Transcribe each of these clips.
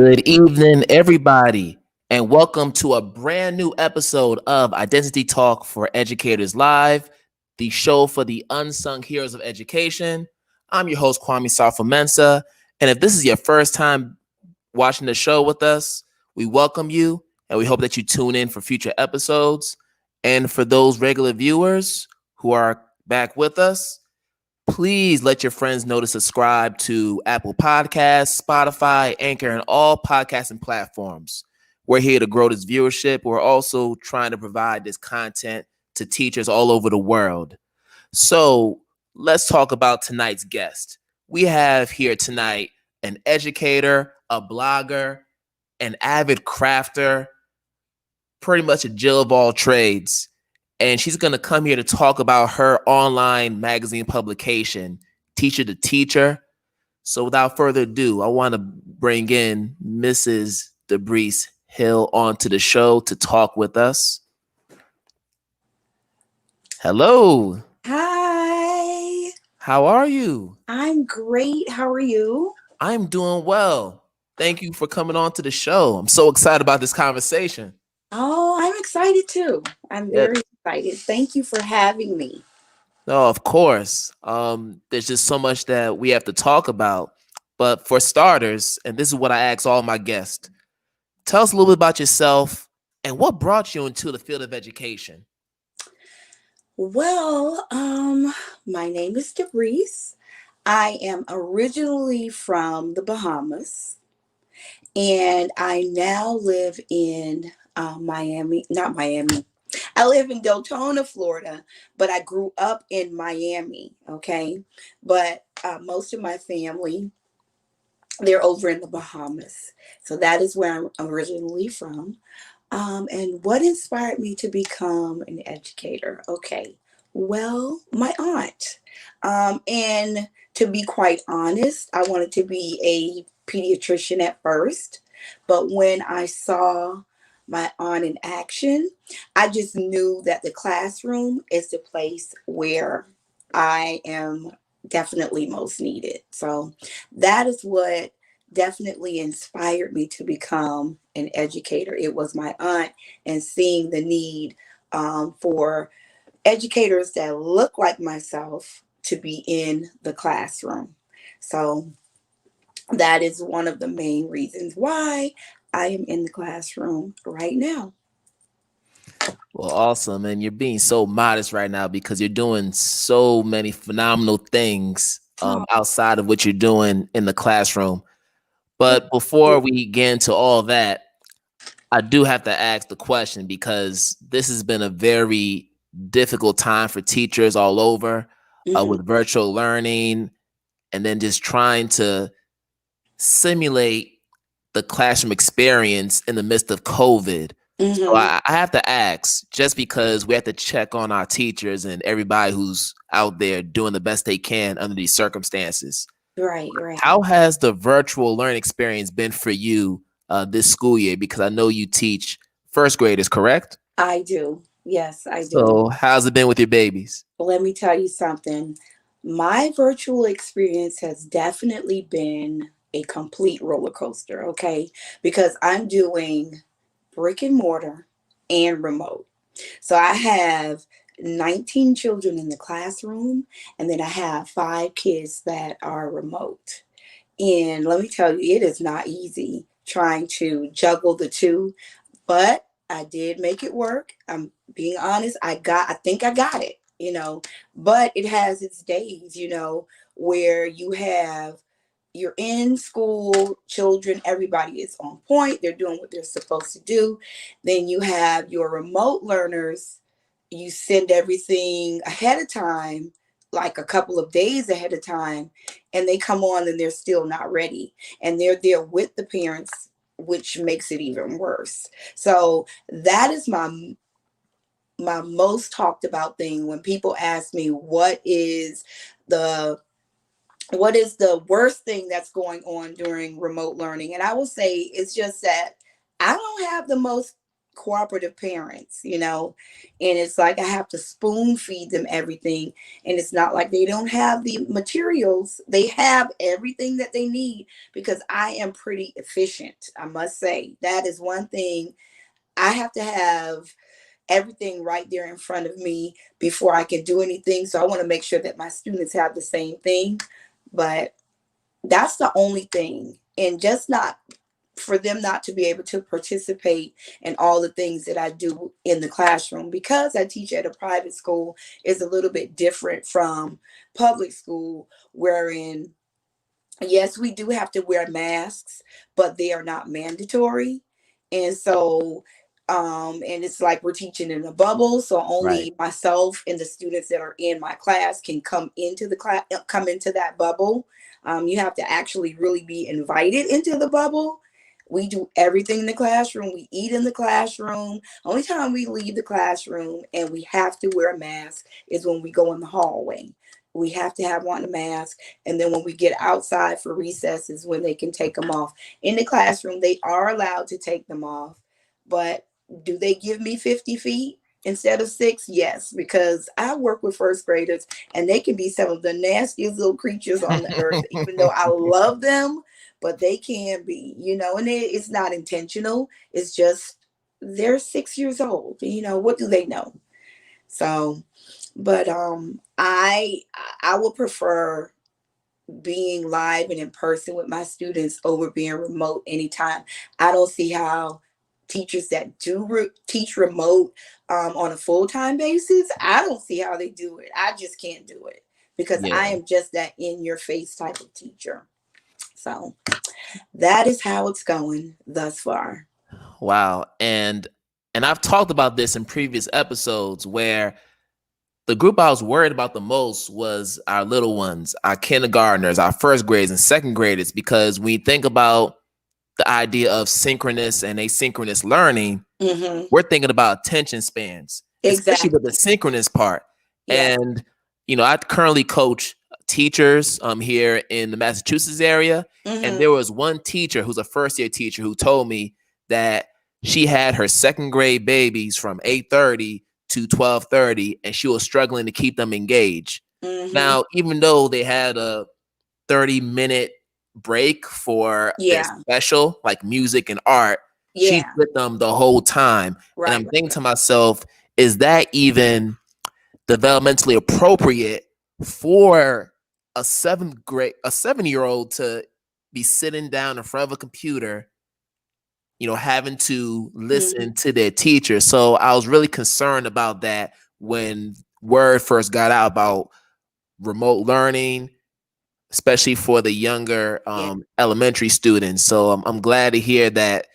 Good evening, everybody, and welcome to a brand new episode of Identity Talk for Educators Live, the show for the unsung heroes of education. I'm your host, Kwame Sarfo-Mensah, and if this is your first time watching the show with us, we welcome you, and we hope that you tune in for future episodes. And for those regular viewers who are back with us, please let your friends know to subscribe to Apple Podcasts, Spotify, Anchor, and all podcasting platforms. We're here to grow this viewership. We're also trying to provide this content to teachers all over the world. So let's talk about tonight's guest. We have here tonight an educator, a blogger, an avid crafter, pretty much a Jill of all trades. And she's going to come here to talk about her online magazine publication, Teacher to Teacher. So without further ado, I want to bring in Mrs. Debrice Hill onto the show to talk with us. Hello. Hi. How are you? I'm great. How are you? I'm doing well. Thank you for coming on to the show. I'm so excited about this conversation. Oh, I'm excited too. I'm Yeah. very excited. Thank you for having me. No, of course. There's just so much that we have to talk about. But for starters, and this is what I ask all my guests, tell us a little bit about yourself and what brought you into the field of education. Well, my name is Debrice. I am originally from the Bahamas, and I now live in Miami, not Miami. I live in Deltona, Florida, but I grew up in Miami, okay? But most of my family, they're over in the Bahamas. So that is where I'm originally from. And what inspired me to become an educator? Okay, well, my aunt. And to be quite honest, I wanted to be a pediatrician at first. But when I saw my aunt in action, I just knew that the classroom is the place where I am definitely most needed. So that is what definitely inspired me to become an educator. It was my aunt and seeing the need for educators that look like myself to be in the classroom. So that is one of the main reasons why I am in the classroom right now. Well, awesome. And you're being so modest right now because you're doing so many phenomenal things Oh, outside of what you're doing in the classroom. But before we get into all that, I do have to ask the question because this has been a very difficult time for teachers all over mhm. with virtual learning and then just trying to simulate the classroom experience in the midst of COVID. So Mhm. I have to ask, just because we have to check on our teachers and everybody who's out there doing the best they can under these circumstances. Right, right. How has the virtual learning experience been for you this school year? Because I know you teach first graders, correct? I do. Yes, I do. So how's it been with your babies? Let me tell you something. My virtual experience has definitely been a complete roller coaster, okay? Because I'm doing brick and mortar and remote. So I have 19 children in the classroom, and then I have 5 kids that are remote. And let me tell you, it is not easy trying to juggle the two, but I did make it work. I'm being honest. I think I got it, but it has its days, where you're in school, children, everybody is on point. They're doing what they're supposed to do. Then you have your remote learners. You send everything ahead of time, like a couple of days ahead of time, and they come on and they're still not ready. And they're there with the parents, which makes it even worse. So that is my most talked about thing when people ask me the what is the worst thing that's going on during remote learning, and I will say it's just that I don't have the most cooperative parents, and it's like I have to spoon feed them everything. And it's not like they don't have the materials, they have everything that they need, because I am pretty efficient. I must say that is one thing. I have to have everything right there in front of me before I can do anything. So I want to make sure that my students have the same thing. But that's the only thing. And just not for them not to be able to participate in all the things that I do in the classroom, because I teach at a private school, is a little bit different from public school, wherein yes, we do have to wear masks, but they are not mandatory. And so, and it's like we're teaching in a bubble. So Right. only myself and the students that are in my class can come into the class, come into that bubble. You have to actually really be invited into the bubble. We do everything in the classroom. We eat in the classroom. Only time we leave the classroom and we have to wear a mask is when we go in the hallway. We have to have on a mask. And then when we get outside for recesses, when they can take them off. In the classroom, they are allowed to take them off. But do they give me 50 feet instead of 6? Yes, because I work with first graders and they can be some of the nastiest little creatures on the earth, even though I love them, but they can be, and it's not intentional. It's just they're 6 years old. What do they know? So, but I would prefer being live and in person with my students over being remote anytime. I don't see how teachers that do teach remote on a full-time basis, I don't see how they do it. I just can't do it because I Yeah. am just that in your face type of teacher. So that is how it's going thus far. Wow. And I've talked about this in previous episodes where the group I was worried about the most was our little ones, our kindergartners, our first graders and second graders, because when you think about the idea of synchronous and asynchronous learning, Mm-hmm. we're thinking about attention spans, especially with the Exactly. synchronous part. Yes. And, I currently coach teachers here in the Massachusetts area. And Mm-hmm. there was one teacher who's a first year teacher who told me that she had her second grade babies from 8:30 to 12:30, and she was struggling to keep them engaged. Mm-hmm. Now, even though they had a 30-minute break for their Yeah. special, like music and art, she's Yeah. with them the whole time. And Right. I'm Right. thinking to myself, is that even developmentally appropriate for a 7-year-old to be sitting down in front of a computer, having to Mm-hmm. listen to their teacher? So I was really concerned about that when word first got out about remote learning, especially for the younger Yeah. elementary students. So I'm glad to hear that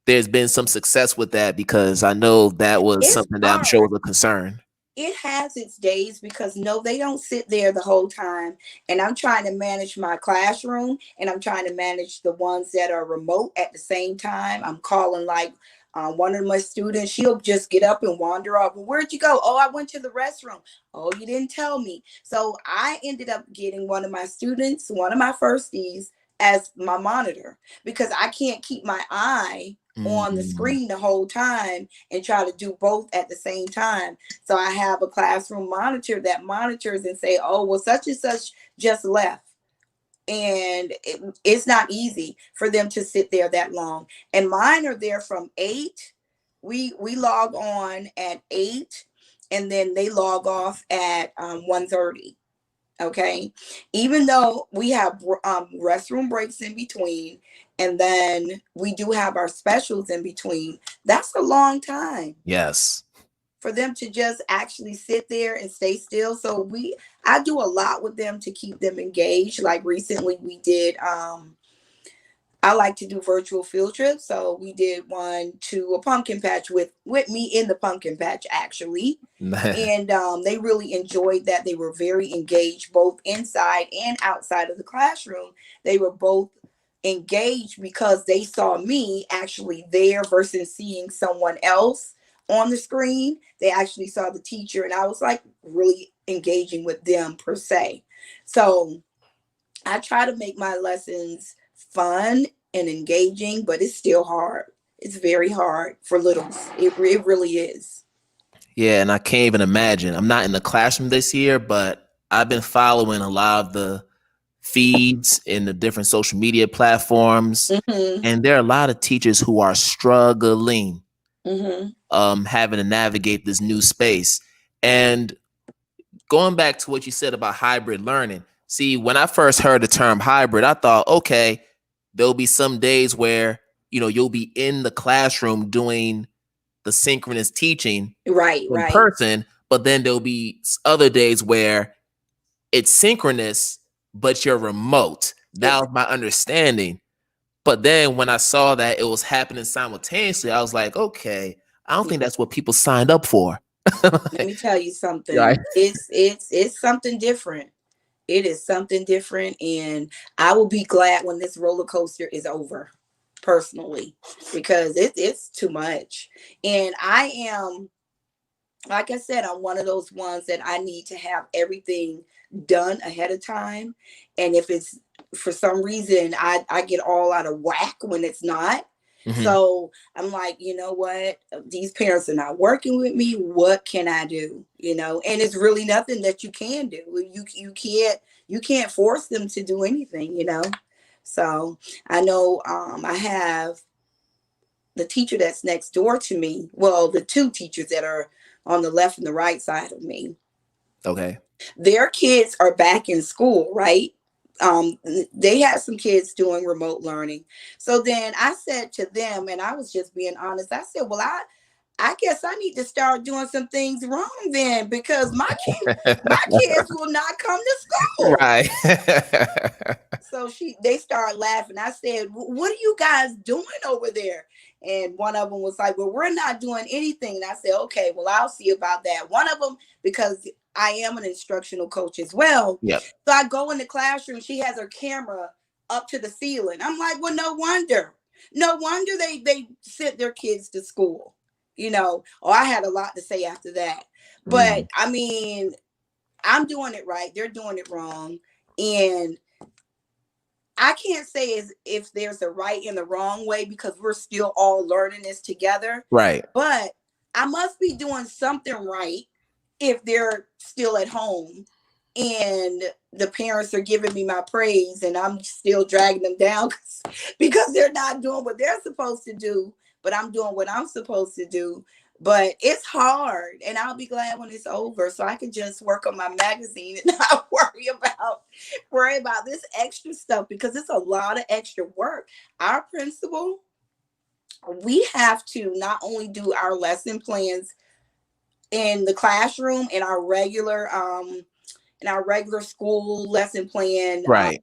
there's been some success with that, because I know that was It's something that I'm sure hard. was a concern. It has its days because no, they don't sit there the whole time. And I'm trying to manage my classroom and I'm trying to manage the ones that are remote at the same time. I'm calling like one of my students, she'll just get up and wander off. Well, where'd you go? Oh, I went to the restroom. Oh, you didn't tell me. So I ended up getting one of my students, one of my firsties, as my monitor because I can't keep my eye on the Mm, screen the whole time and try to do both at the same time. So I have a classroom monitor that monitors and say, oh, well, such and such just left. And it's not easy for them to sit there that long. And mine are there from 8. We log on at 8 and then they log off at 1:30. Okay. Even though we have restroom breaks in between and then we do have our specials in between, that's a long time yes. for them to just actually sit there and stay still. So I do a lot with them to keep them engaged. Like recently we did I like to do virtual field trips. So we did one to a pumpkin patch with me in the pumpkin patch actually. And they really enjoyed that. They were very engaged both inside and outside of the classroom. They were both engaged because they saw me actually there versus seeing someone else on the screen. They actually saw the teacher, and I was like really engaging with them per se. So I try to make my lessons fun and engaging, but it's still hard. It's very hard for littles. It really is. Yeah, and I can't even imagine. I'm not in the classroom this year, but I've been following a lot of the feeds in the different social media platforms, Mm-hmm. and there are a lot of teachers who are struggling Mm-hmm. having to navigate this new space. And going back to what you said about hybrid learning, see, when I first heard the term hybrid, I thought, okay, there'll be some days where, you'll be in the classroom doing the synchronous teaching Right, in right. person, but then there'll be other days where it's synchronous, but you're remote. That was my understanding. But then when I saw that it was happening simultaneously, I was like, okay, I don't think that's what people signed up for. Let me tell you Right. something. It's something different. It is something different, and I will be glad when this roller coaster is over, personally, because it's too much. And I am, like I said, I'm one of those ones that I need to have everything done ahead of time. And if it's for some reason I get all out of whack when it's not. Mhm. So I'm like, you know what? These parents are not working with me. What can I do? And it's really nothing that you can do. You can't force them to do anything. So I know I have the teacher that's next door to me. Well, the two teachers that are on the left and the right side of me. Okay. Their kids are back in school, right? They had some kids doing remote learning. So then I said to them, and I was just being honest, I said, well, I guess I need to start doing some things wrong then, because my kids will not come to school. Right. So they started laughing. I said, what are you guys doing over there? And one of them was like, well, we're not doing anything. And I said, okay, well, I'll see about that. One of them, because I am an instructional coach as well. Yep. So I go in the classroom. She has her camera up to the ceiling. I'm like, well, no wonder. No wonder they sent their kids to school. Oh, I had a lot to say after that. But I mean, I'm doing it right. They're doing it wrong. And I can't say if there's a right and the wrong way, because we're still all learning this together. Right. But I must be doing something right if they're still at home and the parents are giving me my praise and I'm still dragging them down because they're not doing what they're supposed to do, but I'm doing what I'm supposed to do. But it's hard, and I'll be glad when it's over so I can just work on my magazine and not worry about this extra stuff, because it's a lot of extra work. Our principal, we have to not only do our lesson plans in the classroom in our regular school lesson plan, Right.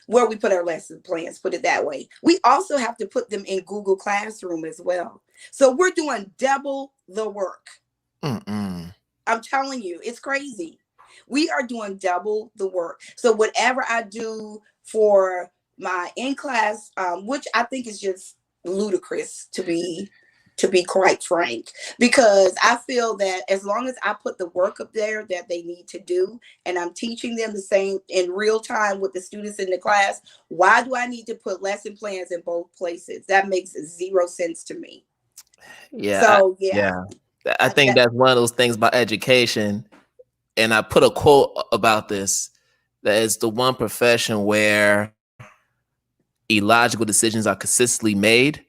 where we put our lesson plans, put it that way. We also have to put them in Google Classroom as well. So we're doing double the work. Mm-mm. I'm telling you, it's crazy. We are doing double the work. So whatever I do for my in-class, which I think is just ludicrous, to be quite frank, because I feel that as long as I put the work up there that they need to do, and I'm teaching them the same in real time with the students in the class, why do I need to put lesson plans in both places? That makes zero sense to me. Yeah. So yeah. I think that's one of those things about education. And I put a quote about this, that it's the one profession where illogical decisions are consistently made,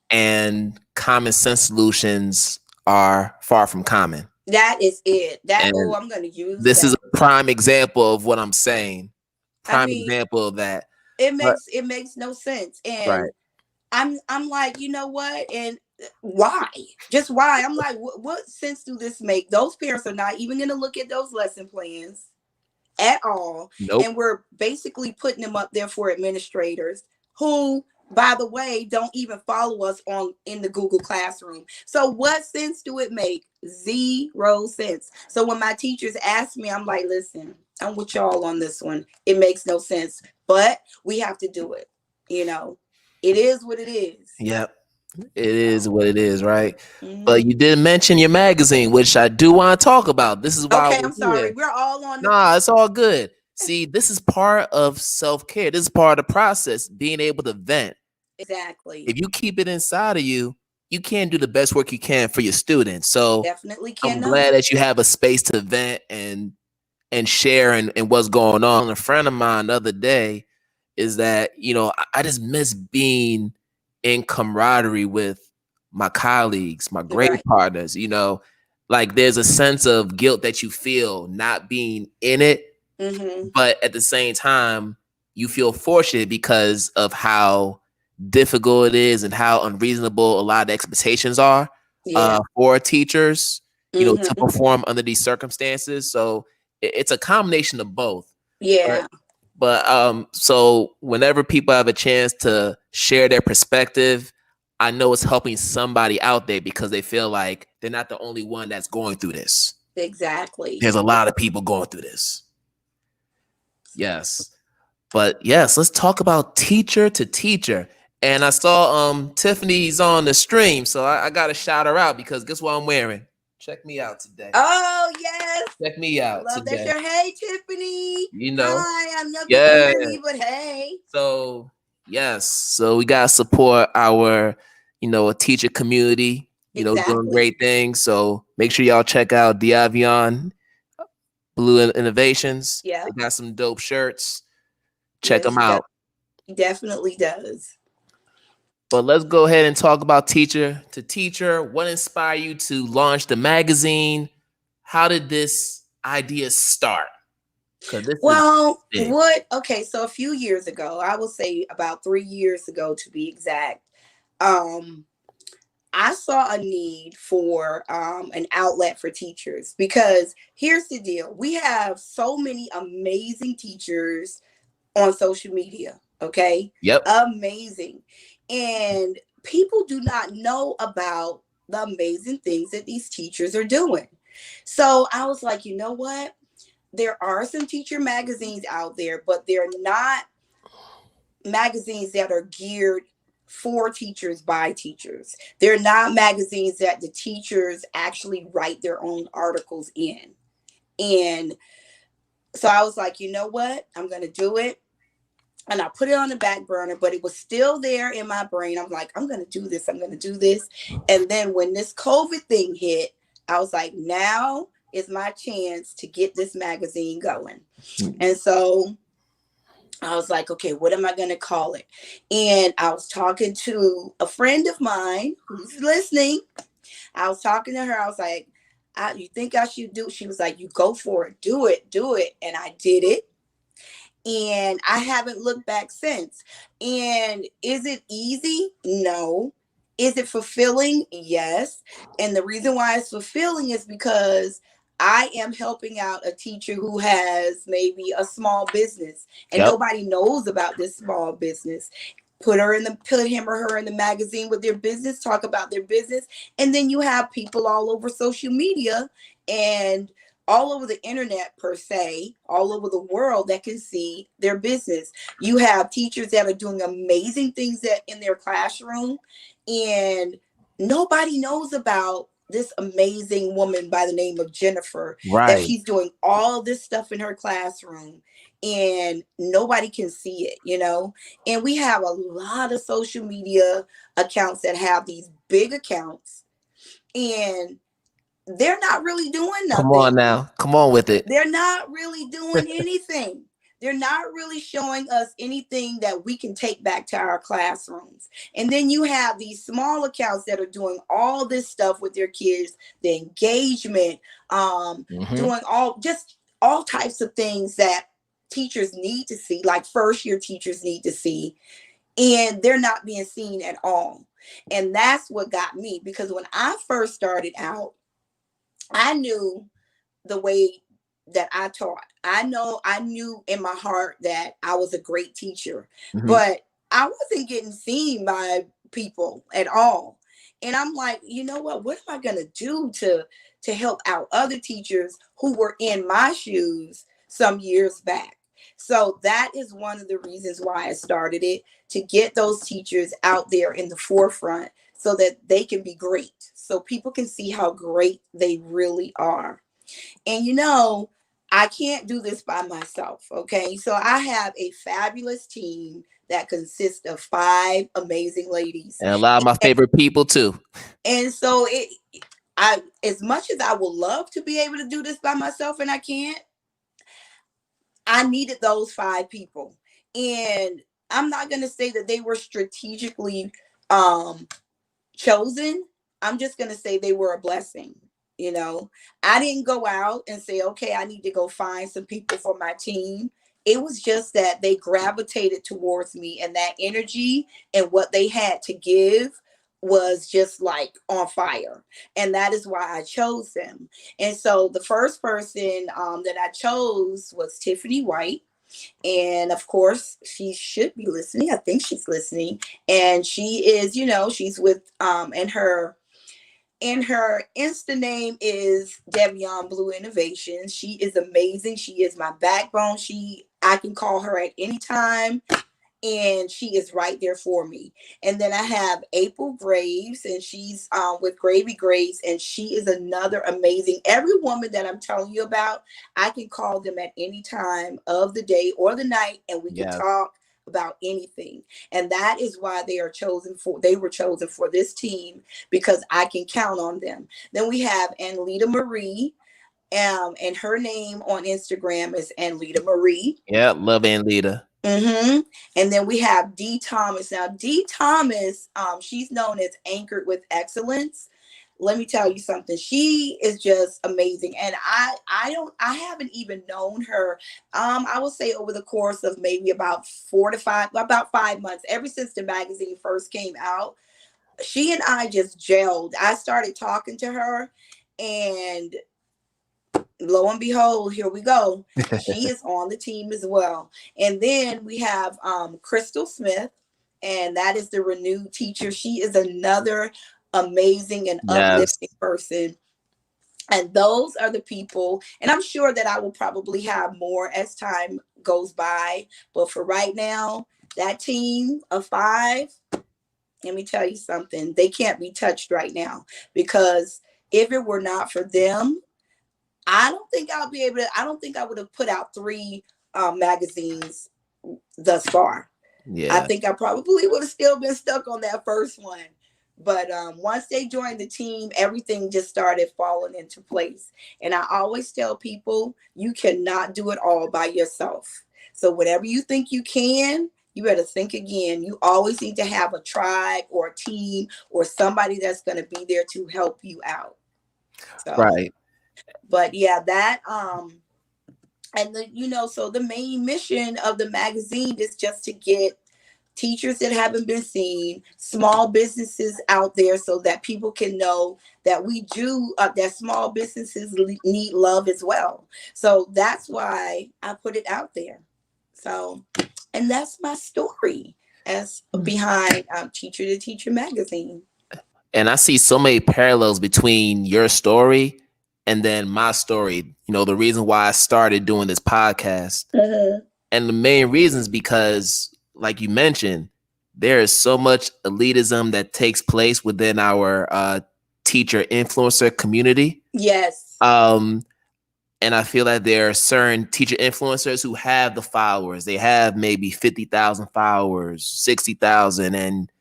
and common sense solutions are far from common. That is it. And I'm going to use this that. is a prime example of what I'm saying. I mean, Example of that. It makes no sense. And right. I'm like, you know what? And why? Just why? I'm like, what sense do this make? Those parents are not even going to look at those lesson plans at all. Nope. And we're basically putting them up there for administrators who, by the way, don't even follow us in the Google Classroom. So what sense do it make? Zero sense. So when my teachers ask me, I'm like, listen, I'm with y'all on this one. It makes no sense, but we have to do it. It is what it is. Yep. It is what it is, right? But you did mention your magazine, which I do want to talk about. This is why I'm sorry. here. We're all on. Nah, it's all good. See, this is part of self-care. This is part of the process, being able to vent. Exactly. If you keep it inside of you, you can't do the best work you can for your students. So Definitely I'm cannot. glad that you have a space to vent and share and what's going on. A friend of mine the other day is that, I just miss being in camaraderie with my colleagues, my grade Right. partners, like there's a sense of guilt that you feel not being in it, Mm-hmm. but at the same time, you feel fortunate because of how difficult it is and how unreasonable a lot of expectations are Yeah. for teachers, to Mm-hmm. perform under these circumstances. So it's a combination of both. But Yeah. so whenever people have a chance to share their perspective, I know it's helping somebody out there because they feel like they're not the only one that's going through this. Exactly. There's a lot of people going through this. Yes. But yes, let's talk about teacher to teacher. And I saw Tiffany's on the stream, so I gotta shout her out because guess what I'm wearing? Check me out today. Oh, yes. Check me out Love that today. shirt. Hey, Tiffany. You know, Hi. I know you can yeah. hear me, but hey. So yes, so we gotta support our, teacher community. Doing Exactly. great things. So make sure y'all check out Diavion Blue Innovations. Yeah. They got some dope shirts. Check Yeah, them out. she definitely does. But let's go ahead and talk about teacher to teacher. What inspired you to launch the magazine? How did this idea start? Because this is Well, big. okay, so a few years ago, I will say about 3 years ago to be exact, um, I saw a need for an outlet for teachers because here's the deal. We have so many amazing teachers on social media, okay? Yep. Amazing. And people do not know about the amazing things that these teachers are doing. So I was like, you know what? There are some teacher magazines out there, but they're not magazines that are geared for teachers by teachers. They're not magazines that the teachers actually write their own articles in. And so I was like, you know what? I'm going to do it. And I put it on the back burner, but it was still there in my brain. I'm like, I'm going to do this. I'm going to do this. And then when this COVID thing hit, I was like, now is my chance to get this magazine going. And so I was like, okay, what am I going to call it? And I was talking to a friend of mine who's listening. I was talking to her. I was like, you think I should do it? She was like, you go for it. Do it. Do it. And I did it. And I haven't looked back since. And is it easy? No. Is it fulfilling? Yes. And the reason why it's fulfilling is because I am helping out a teacher who has maybe a small business and Yep. nobody knows about this small business. Put him or her in the magazine with their business, talk about their business, and then you have people all over social media and all over the internet per se, all over the world that can see their business. You have teachers that are doing amazing things that in their classroom, and nobody knows about this amazing woman by the name of Jennifer, that Right. she's doing all this stuff in her classroom and nobody can see it. And we have a lot of social media accounts that have these big accounts and they're not really doing Come on nothing. now. Come on with it. They're not really doing anything. They're not really showing us anything that we can take back to our classrooms. And then you have these small accounts that are doing all this stuff with their kids, the engagement, doing all types of things that teachers need to see, like first year teachers need to see, and they're not being seen at all. And that's what got me, because when I first started out, I knew the way that I taught. I knew in my heart that I was a great teacher, Mhm. but I wasn't getting seen by people at all. And I'm like, you know what am I going to do to help out other teachers who were in my shoes some years back? So that is one of the reasons why I started it, to get those teachers out there in the forefront so that they can be great, so people can see how great they really are. And I can't do this by myself. Okay. So I have a fabulous team that consists of 5 amazing ladies. And a lot of my favorite people too. And so as much as I would love to be able to do this by myself and I can't, I needed those 5 people. And I'm not going to say that they were strategically chosen. I'm just going to say they were a blessing. You know, I didn't go out and say, okay, I need to go find some people for my team. It was just that they gravitated towards me, and that energy and what they had to give was just like on fire. And that is why I chose them. And so the first person that I chose was Tiffany White. And of course, she should be listening. I think she's listening. And she is, you know, she's with and her Insta name is Devion Blue Innovations. She is amazing. She is my backbone. I can call her at any time, and she is right there for me. And then I have April Graves, and she's with Gravy Graves, and she is another amazing. Every woman that I'm telling you about, I can call them at any time of the day or the night, and we can talk about anything. And that is why they were chosen for this team, because I can count on them. Then we have Anlita Marie, and her name on Instagram is Anlita Marie. Yeah, love Anlita. Mm-hmm. And then we have D Thomas. Now D Thomas, she's known as Anchored with Excellence. Let me tell you something. She is just amazing. And I haven't even known her. I will say over the course of maybe about 5 months, ever since the magazine first came out, she and I just gelled. I started talking to her, and lo and behold, here we go. She is on the team as well. And then we have Crystal Smith, and that is the renewed teacher. She is another amazing and uplifting person. And those are the people, and I'm sure that I will probably have more as time goes by. But for right now, that team of 5, let me tell you something, they can't be touched right now, because if it were not for them, I don't think I would have put out 3 magazines thus far. Yeah. I think I probably would have still been stuck on that first one. But once they joined the team, everything just started falling into place. And I always tell people, you cannot do it all by yourself. So whatever you think you can, you better think again. You always need to have a tribe or a team or somebody that's going to be there to help you out. So, right. But yeah, that and so the main mission of the magazine is just to get teachers that haven't been seen, small businesses out there, so that people can know that we do, that small businesses need love as well. So that's why I put it out there. So, and that's my story as behind Teacher to Teacher magazine. And I see so many parallels between your story and then my story. You know, the reason why I started doing this podcast. And the main reason is because, like you mentioned, there is so much elitism that takes place within our teacher influencer community. Yes. And I feel that there are certain teacher influencers who have the followers. They have maybe 50,000 followers, 60,000, and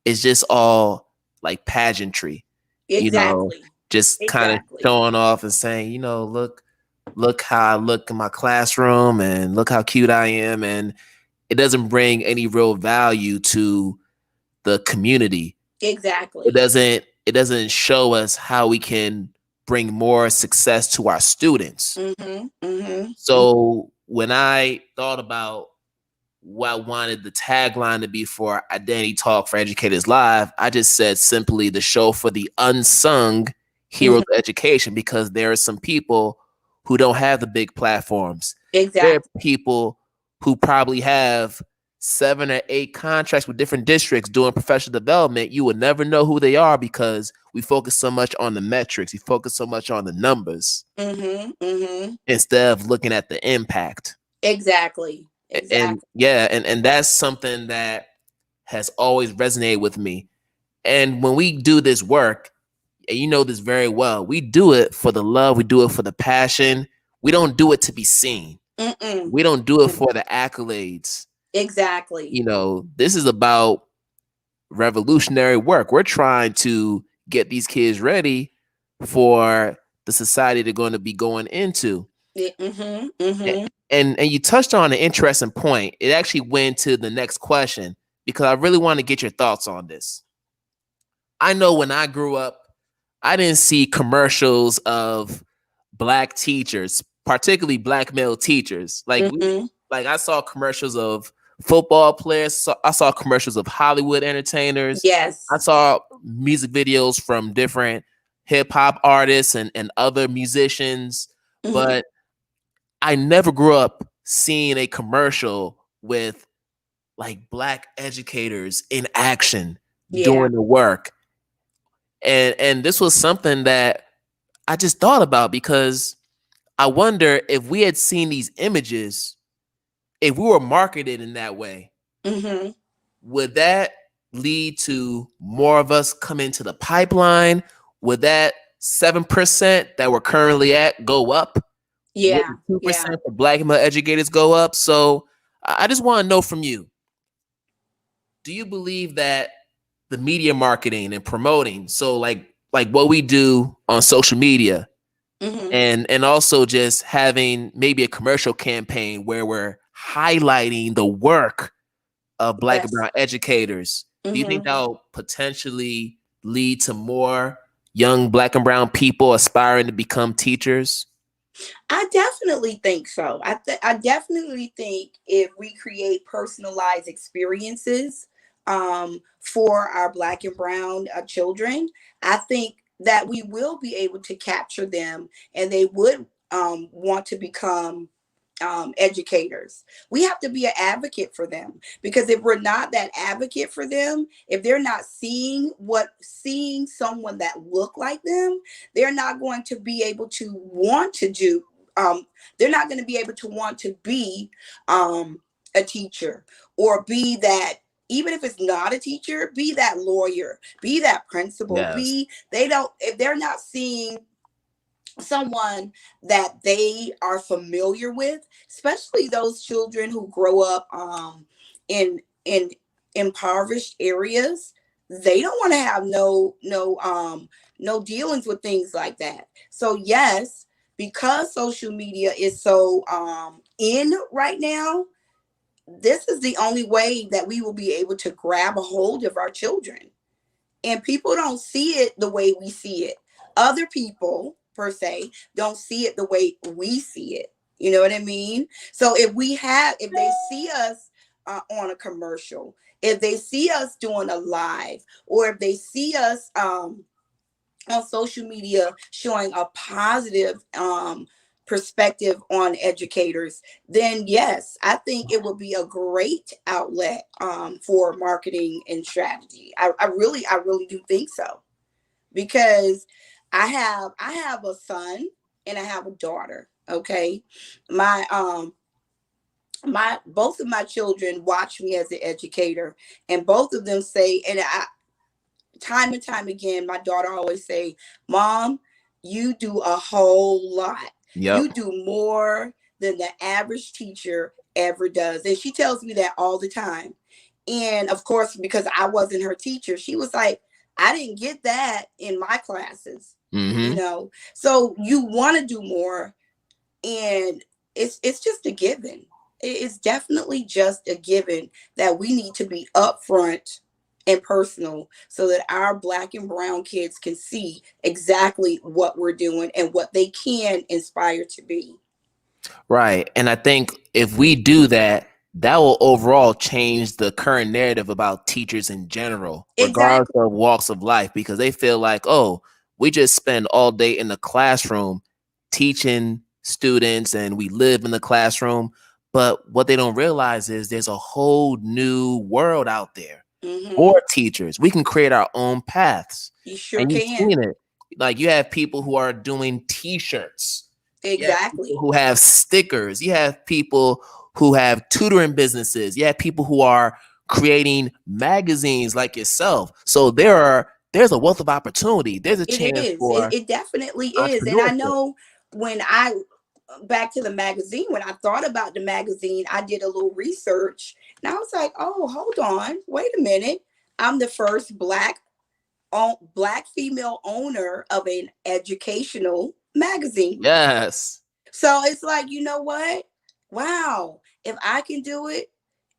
it's just all like pageantry. Exactly. You know, just kind of showing off and saying, you know, look how I look in my classroom and look how cute I am. And it doesn't bring any real value to the community. Exactly. It doesn't show us how we can bring more success to our students. So when I thought about what I wanted the tagline to be for Identity Talk for Educators Live, I just said simply the show for the unsung heroes of education, because there are some people who don't have the big platforms. Exactly. There are people who probably have 7 or 8 contracts with different districts doing professional development. You would never know who they are because we focus so much on the metrics. We focus so much on the numbers instead of looking at the impact. Exactly. And that's something that has always resonated with me. And when we do this work, and you know this very well, we do it for the love. We do it for the passion. We don't do it to be seen. We don't do it for the accolades. Exactly. This is about revolutionary work. We're trying to get these kids ready for the society they're going to be going into. Mm-hmm. A- Mm-hmm. and you touched on an interesting point. It actually went to the next question because I really want to get your thoughts on this. I know when I grew up, I didn't see commercials of black teachers, particularly black male teachers. Mm-hmm. Like I saw commercials of football players. I saw commercials of Hollywood entertainers. I Yes. saw music videos from different hip hop artists and other musicians, Mm-hmm. but I never grew up seeing a commercial with like black educators in action Yeah. doing the work. And this was something that I just thought about because I wonder if we had seen these images, if we were marketed in that way, Mm-hmm. would that lead to more of us come into the pipeline? Would that 7% that we're currently at go up? Would Yeah. the Yeah. 2% for black male educators go up? So I just want to know from you, do you believe that the media marketing and promoting, so like what we do on social media, Mm-hmm. and also just having maybe a commercial campaign where we're highlighting the work of black and Yes. brown educators, do you think Mm-hmm. that'll potentially lead to more young black and brown people aspiring to become teachers? I definitely think so. I definitely think if we create personalized experiences for our black and brown children, I think that we will be able to capture them, and they would want to become educators. We have to be an advocate for them, because if we're not that advocate for them, if they're not seeing someone that look like them, they're not going to be able to want to do. They're not going to be able to want to be a teacher, or be that. Even if it's not a teacher, be that lawyer, be that principal, Yes. be they don't if they're not seeing someone that they are familiar with, especially those children who grow up in impoverished areas. They don't want to have no dealings with things like that. So yes, because social media is so in right now, this is the only way that we will be able to grab a hold of our children. And people don't see it the way we see it. Other people, per se, don't see it the way we see it. You know what I mean? So if they see us on a commercial, if they see us doing a live, or if they see us on social media showing a positive perspective on educators, then yes, I think it would be a great outlet for marketing and strategy. I really do think so, because I have a son and I have a daughter. Okay, my both of my children watch me as an educator, and both of them say, and I time and time again, my daughter always say, "Mom, you do a whole lot. Yep. You do more than the average teacher ever does." And she tells me that all the time. And of course, because I wasn't her teacher, she was like, "I didn't get that in my classes." You Mm-hmm. know, so you want to do more, and it's just a given. It's definitely just a given that we need to be upfront and personal, so that our black and brown kids can see exactly what we're doing and what they can inspire to be. Right. And I think if we do that, that will overall change the current narrative about teachers in general, regardless Exactly. of walks of life, because they feel like, oh, we just spend all day in the classroom teaching students and we live in the classroom. But what they don't realize is there's a whole new world out there Mm-hmm. for teachers. We can create our own paths. You sure And you've can. seen it. Like you have people who are doing t-shirts. You have people Exactly. who have stickers. You have people who have tutoring businesses. You have people who are creating magazines like yourself. So there's a wealth of opportunity. There's a It chance is. It, for it definitely is. And I entrepreneurship. know when I back to the magazine, when I thought about the magazine, I did a little research and I was like, oh, hold on, wait a minute. I'm the first black female owner of an educational magazine. Yes. So it's like, you know what? Wow. If I can do it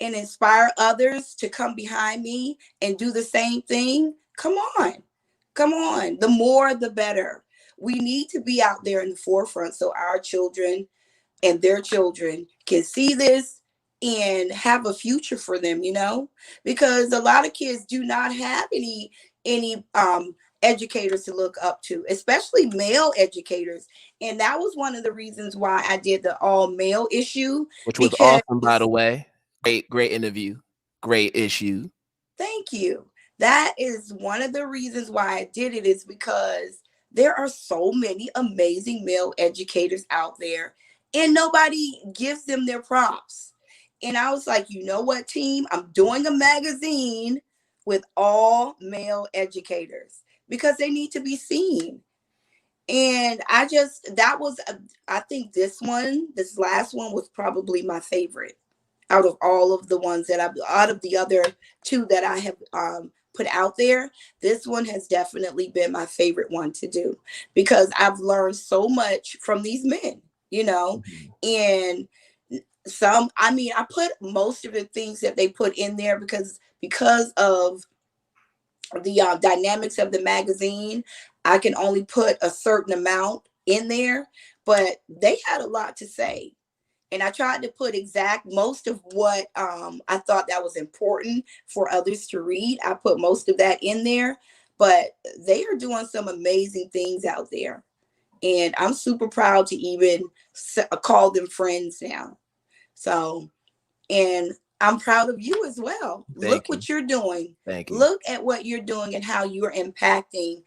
and inspire others to come behind me and do the same thing, come on. Come on. The more, the better. We need to be out there in the forefront so our children and their children can see this and have a future for them, because a lot of kids do not have any educators to look up to, especially male educators. And that was one of the reasons why I did the all male issue, Which was because awesome, by the way. Great interview. Great issue. thank you. That is one of the reasons why I did it, is because there are so many amazing male educators out there and nobody gives them their props. And I was like, you know what, team? I'm doing a magazine with all male educators because they need to be seen. And I think this last one was probably my favorite out of all of the ones out of the other two that I have put out there. This one has definitely been my favorite one to do because I've learned so much from these men, Mhm. and I put most of the things that they put in there because of the dynamics of the magazine. I can only put a certain amount in there, but they had a lot to say. And I tried to put exact most of what I thought that was important for others to read. I put most of that in there, but they are doing some amazing things out there. And I'm super proud to even call them friends now. So, and I'm proud of you as well. Look Thank you. what you're doing. Thank you. Look at what you're doing and how you're impacting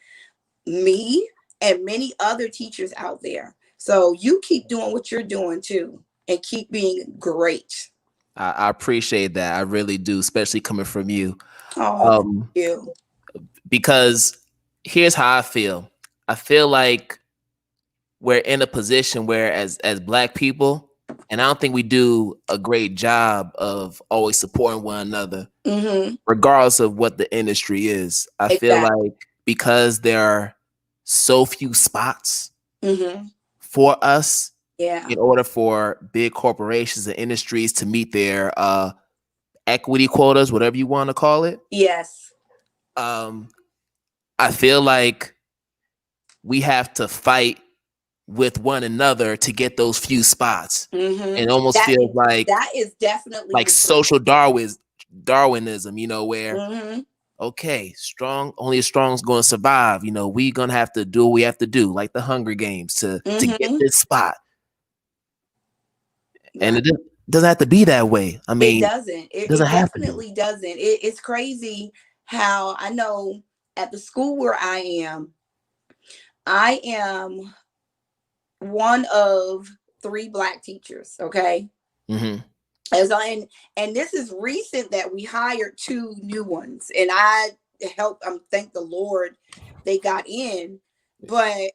me and many other teachers out there. So you keep doing what you're doing too and keep being great. I appreciate that. I really do, especially coming from you. Oh, thank you. Because here's how I feel. I feel like we're in a position where as Black people, and I don't think we do a great job of always supporting one another, Mm-hmm. regardless of what the industry is. I feel Exactly. like because there are so few spots Mm-hmm. for us Yeah. in order for big corporations and industries to meet their equity quotas, whatever you want to call it. Yes. Um, I feel like we have to fight with one another to get those few spots. Mm-hmm. And it almost That feels that is definitely like the truth. social Darwinism, where Mm-hmm. okay, only a strong's going to survive. We gonna have to do what we have to do, like the Hunger Games, to get Mm-hmm. this spot. And Right. it doesn't have to be that way. I It mean, doesn't. it It doesn't have to be. definitely doesn't. It's crazy how I know at the school where I am one of three Black teachers. Okay. Hmm. As I and this is recent that we hired two new ones, and I helped. Thank the Lord they got in, but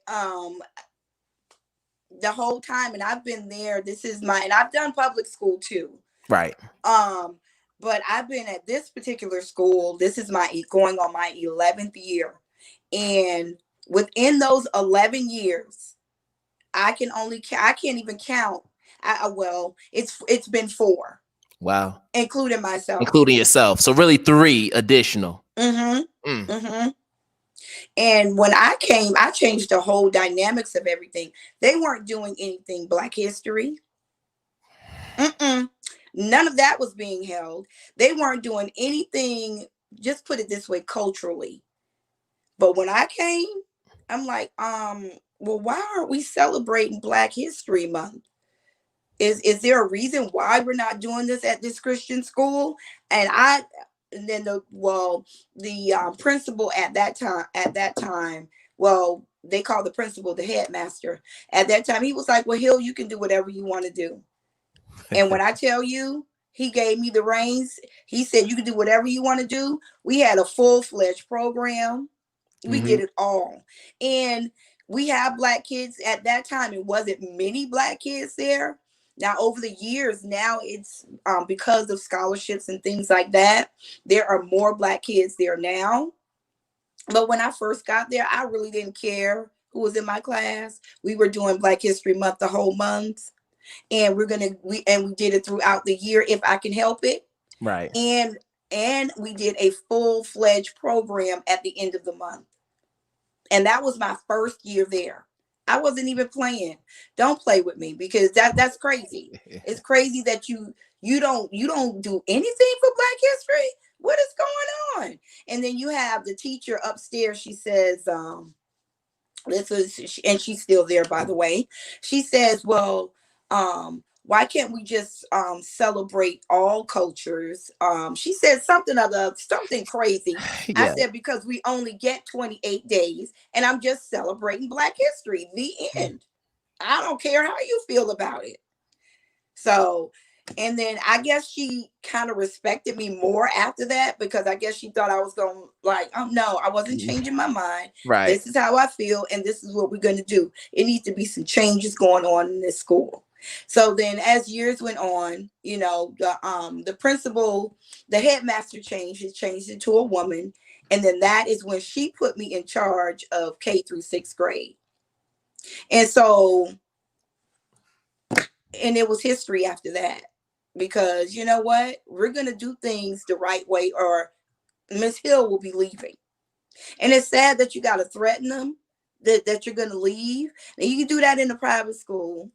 the whole time, and I've been there. And I've done public school too. Right. Um, but I've been at this particular school. This is my going on my 11th year, and within those 11 years, I can't even count. It's been four, Wow. including myself. Including yourself. So really three additional. Mm-hmm. Mm. Mm-hmm. And when I came, I changed the whole dynamics of everything. They weren't doing anything Black history. Mm-mm. None of that was being held. They weren't doing anything, just put it this way, culturally. But when I came, I'm like, well, why aren't we celebrating Black History Month? Is there a reason why we're not doing this at this Christian school? And then the principal at that time, well, they call the principal the headmaster. At that time, he was like, well, Hill, you can do whatever you want to do. And when I tell you, he gave me the reins. He said, you can do whatever you want to do. We had a full-fledged program. We Hmm. did it all. And we have Black kids. At that time, it wasn't many Black kids there. Now, over the years, now it's because of scholarships and things like that, there are more Black kids there now. But when I first got there, I really didn't care who was in my class. We were doing Black History Month the whole month, and we did it throughout the year if I can help it. Right. And we did a full-fledged program at the end of the month. And that was my first year there. I wasn't even playing. Don't play with me, because that's crazy. It's crazy that you don't do anything for Black history. What is going on? And then you have the teacher upstairs. She says, and she's still there, by the way. She says, well, why can't we just celebrate all cultures? She said something crazy. I Yeah. said, because we only get 28 days and I'm just celebrating Black history. The end. I don't care how you feel about it. So, and then I guess she kind of respected me more after that, because I guess she thought I was going to, like, oh no, I wasn't changing my mind. Right. This is how I feel, and this is what we're going to do. It needs to be some changes going on in this school. So then as years went on, the principal, the headmaster changed. It changed into a woman. And then that is when she put me in charge of K through 6th grade. And so, and it was history after that, because you know what? We're going to do things the right way, or Miss Hill will be leaving. And it's sad that you got to threaten them that you're going to leave. And you can do that in a private school.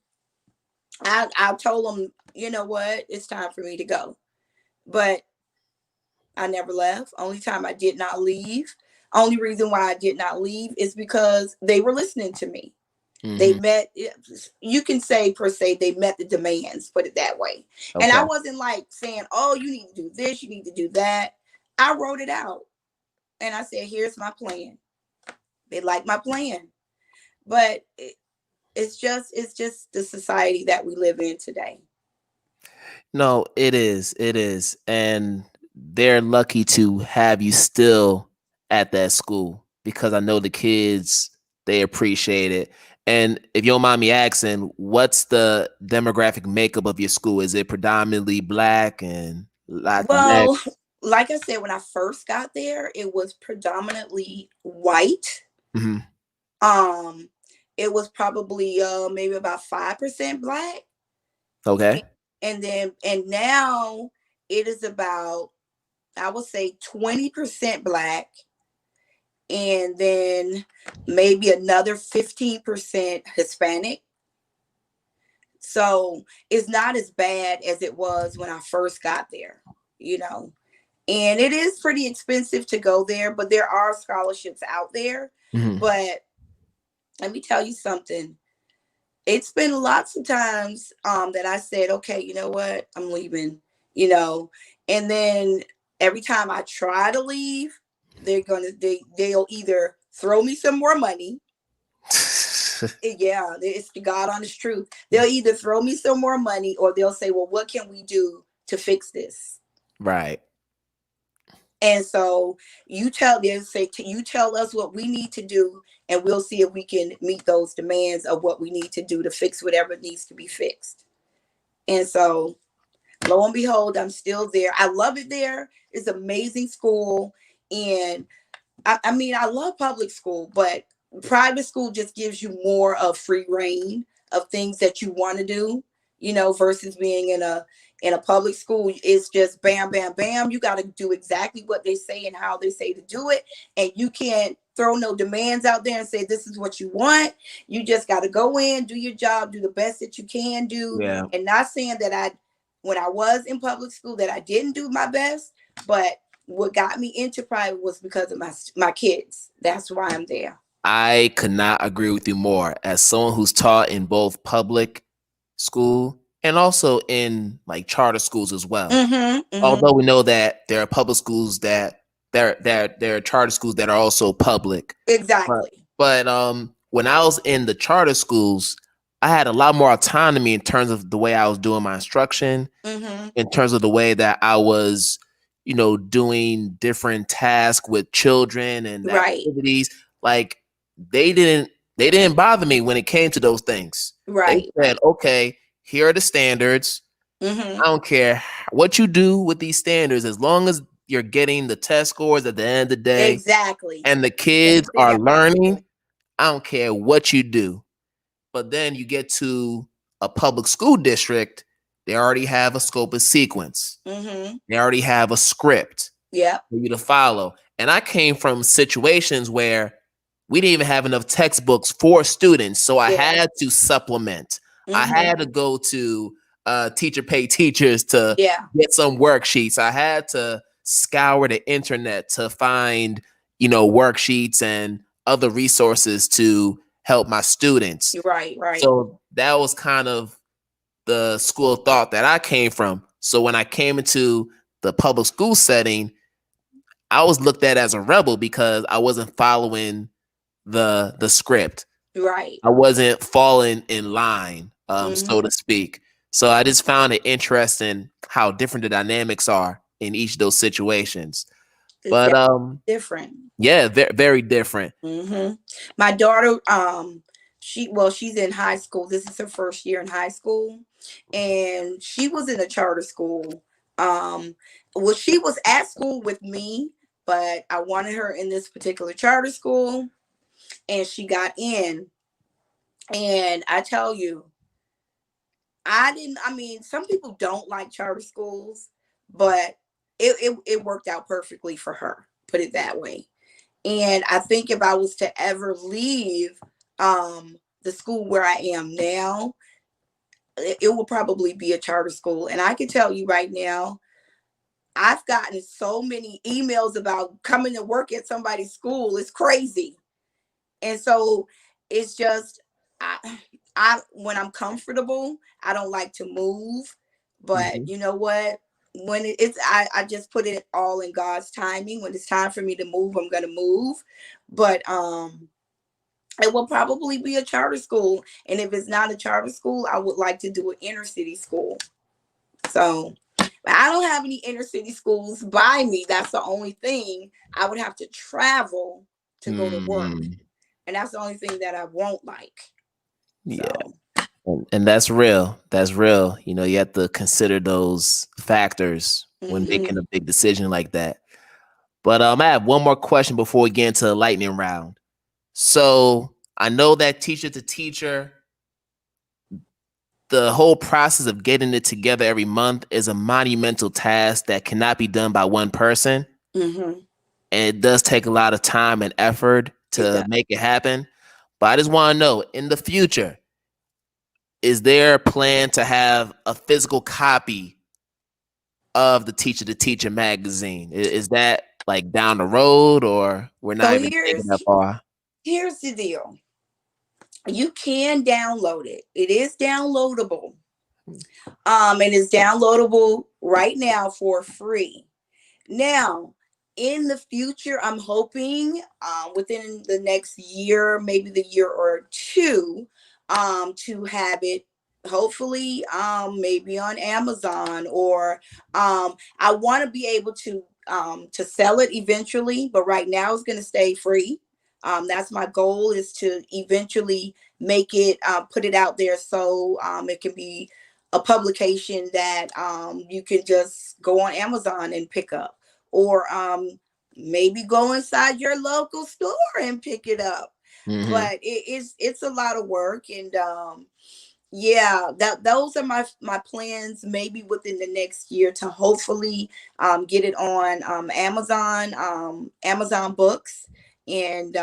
I told them, you know what? It's time for me to go. But I never left. Only time I did not leave. Only reason why I did not leave is because they were listening to me. They met, you can say per se, they met the demands, put it that way. Okay. And I wasn't like saying, oh, you need to do this, you need to do that. I wrote it out and I said, here's my plan. They like my plan. But it's just the society that we live in today. No, it is. It is. And they're lucky to have you still at that school, because I know the kids, they appreciate it. And if you don't mind me asking, what's the demographic makeup of your school? Is it predominantly Black and Latinx? Well, like I said, when I first got there, it was predominantly white. Mm-hmm. It was probably maybe about 5% Black. Okay. And now it is about, I would say 20% Black, and then maybe another 15% Hispanic. So it's not as bad as it was when I first got there, and it is pretty expensive to go there, but there are scholarships out there. Mm-hmm. But let me tell you something. It's been lots of times that I said, okay, you know what? I'm leaving, and then every time I try to leave, they'll either throw me some more money. Yeah, it's the God honest truth. They'll either throw me some more money, or they'll say, well, what can we do to fix this? Right. And so you tell us what we need to do, and we'll see if we can meet those demands of what we need to do to fix whatever needs to be fixed. And so lo and behold, I'm still there. I love it there. It's an amazing school. And I mean, I love public school, but private school just gives you more of free reign of things that you want to do, versus being in a public school. It's just bam, bam, bam. You got to do exactly what they say and how they say to do it. And you can't throw no demands out there and say, this is what you want. You just got to go in, do your job, do the best that you can do. Yeah. And not saying that when I was in public school, that I didn't do my best, but what got me into private was because of my kids. That's why I'm there. I could not agree with you more. As someone who's taught in both public school and also in like charter schools as well. Mm-hmm, mm-hmm. Although we know that there are public schools that there are charter schools that are also public. Exactly. But when I was in the charter schools, I had a lot more autonomy in terms of the way I was doing my instruction, mm-hmm. in terms of the way that I was, doing different tasks with children and activities. Like they they didn't bother me when it came to those things. They Right, said, right. okay, here are the standards. Mm-hmm. I don't care what you do with these standards, as long as you're getting the test scores at the end of the day Exactly. and the Same kids thing are at my school. learning, I don't care what you do. But then you get to a public school district, they already have a scope of sequence. Mm-hmm. They already have a script Yep. for you to follow. And I came from situations where we didn't even have enough textbooks for students. So I Yes. had to supplement. I Mm-hmm. had to go to teacher pay teachers to Yeah. get some worksheets. I had to scour the internet to find, you know, worksheets and other resources to help my students. You're right, right. So that was kind of the school of thought that I came from. So when I came into the public school setting, I was looked at as a rebel because I wasn't following the script. Right. I wasn't falling in line, so Mm-hmm. to speak. So I just found it interesting how different the dynamics are in each of those situations. It's But definitely different. yeah, very different. Mm-hmm. My daughter, she's in high school. This is her first year in high school, and she was in a charter school. Well, she was at school with me, but I wanted her in this particular charter school, and she got in. And I tell you, I didn't. I mean, some people don't like charter schools, but it worked out perfectly for her. Put it that way. And I think if I was to ever leave the school where I am now, it will probably be a charter school. And I can tell you right now, I've gotten so many emails about coming to work at somebody's school. It's crazy. And so it's just I when I'm comfortable, I don't like to move. But Mhm. you know what? When it's I just put it all in God's timing. When it's time for me to move, I'm gonna move. But it will probably be a charter school. And if it's not a charter school, I would like to do an inner city school. So I don't have any inner city schools by me. That's the only thing. I would have to travel to go to work. Mhm. And that's the only thing that I won't like. Yeah. So And that's real. That's real. You know, you have to consider those factors when making a mhm. big decision like that. But I have one more question before we get into the lightning round. So I know that teacher to teacher, the whole process of getting it together every month is a monumental task that cannot be done by one person. Mhm. And it does take a lot of time and effort It to does. make it happen. But I just want to know, in the future, is there a plan to have a physical copy of the Teacher to Teacher magazine? Is that like down the road, or we're not So even thinking that far? here's the deal. You can download it. It is downloadable. And it's downloadable right now for free. Now, in the future, I'm hoping within the next year, maybe the year or two, to have it hopefully maybe on Amazon or I want to be able to sell it eventually, but right now it's going to stay free. That's my goal is to eventually make it put it out there so it can be a publication that you can just go on Amazon and pick up or maybe go inside your local store and pick it up. Hmm. But it's a lot of work and yeah, that those are my plans maybe within the next year to hopefully get it on Amazon books and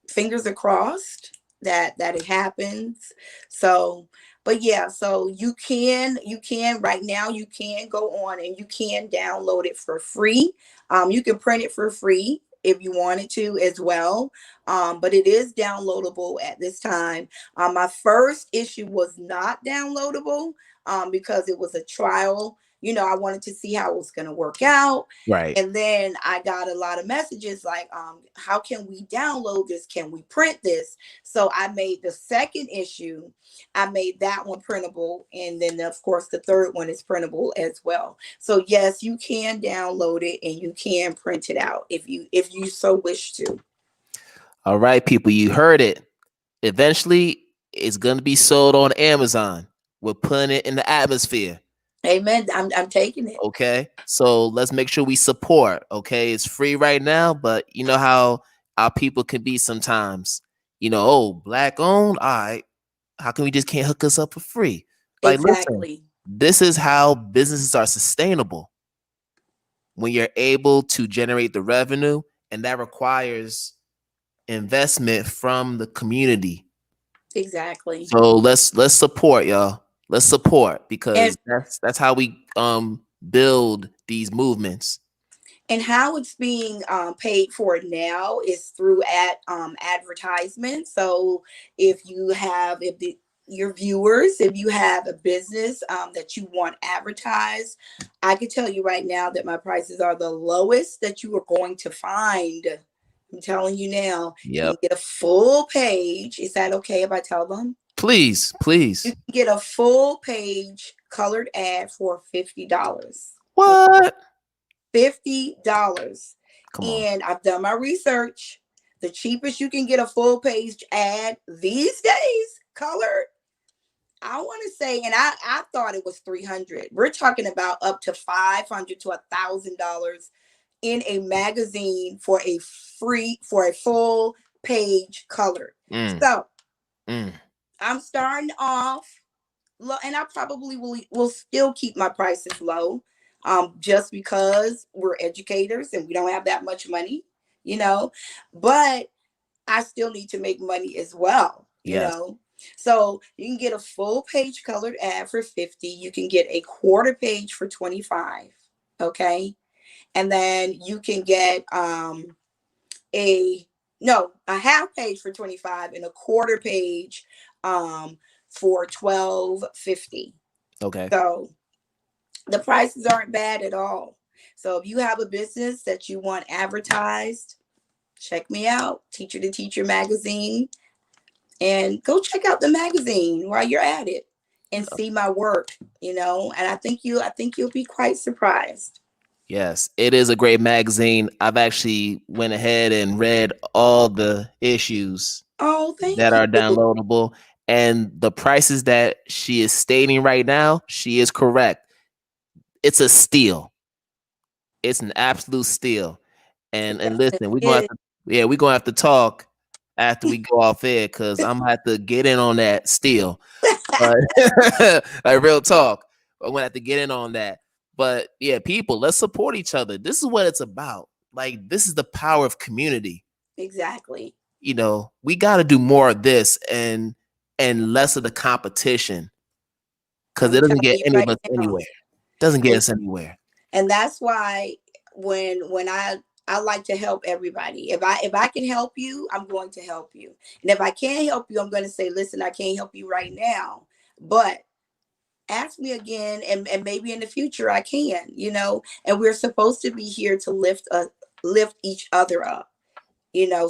fingers are crossed that it happens. So but yeah, so you can right now you can go on and you can download it for free. You can print it for free if you wanted to as well. But it is downloadable at this time. My first issue was not downloadable because it was a trial. You know, I wanted to see how it was going to work out. Right. And then I got a lot of messages like, how can we download this? Can we print this? So I made the second issue. I made that one printable. And then, of course, the third one is printable as well. So, yes, you can download it and you can print it out if you so wish to. All right, people, you heard it. Eventually, it's going to be sold on Amazon. We're putting it in the atmosphere. Amen. I'm taking it. Okay. So let's make sure we support. Okay. It's free right now, but you know how our people can be sometimes. Oh, black owned. All right. How come we just can't hook us up for free? Like, listen, Exactly. this is how businesses are sustainable when you're able to generate the revenue, and that requires investment from the community. Exactly. So let's support, y'all. Let's support, And because that's how we build these movements. and how it's being paid for now is through advertisement. So if your viewers, if you have a business that you want advertised, I can tell you right now that my prices are the lowest that you are going to find. I'm telling you now, you Yep. can get a full page. Is that okay if I tell them? Please, You please. can get a full page colored ad for $50. What? $50. Come on. And I've done my research. The cheapest you can get a full page ad these days, colored, I want to say, and I thought it was 300. We're talking about up to 500 to $1,000 in a magazine for a full page colored. Mm, So mm. I'm starting off low, and I probably will still keep my prices low, just because we're educators and we don't have that much money, you know. But I still need to make money as well, you Yes. know. So you can get a full page colored ad for 50. You can get a quarter page for 25. Okay. And then you can get a a half page for 25 and a quarter page for 12.50. Okay. So the prices aren't bad at all. So if you have a business that you want advertised, check me out, Teacher to Teacher magazine, and go check out the magazine while you're at it and see my work, and I think you'll be quite surprised. Yes, it is a great magazine. I've actually went ahead and read all the issues Oh, thank that you. are downloadable, and the prices that she is stating right now, she is correct. It's a steal. It's an absolute steal. It And listen, definitely is. we're gonna have to talk after we go off air, because I'm gonna have to get in on that steal. But like, real talk, I'm gonna have to get in on that. But yeah, people, let's support each other. This is what it's about. Like, this is the power of community. Exactly. We got to do more of this, and less of the competition, because I'm it doesn't telling get you any of right us now. anywhere. Doesn't get And us anywhere. and that's why when I like to help everybody. If I can help you, I'm going to help you. And if I can't help you, I'm going to say, listen, I can't help you right now. But ask me again, and maybe in the future I can, and we're supposed to be here to lift each other up,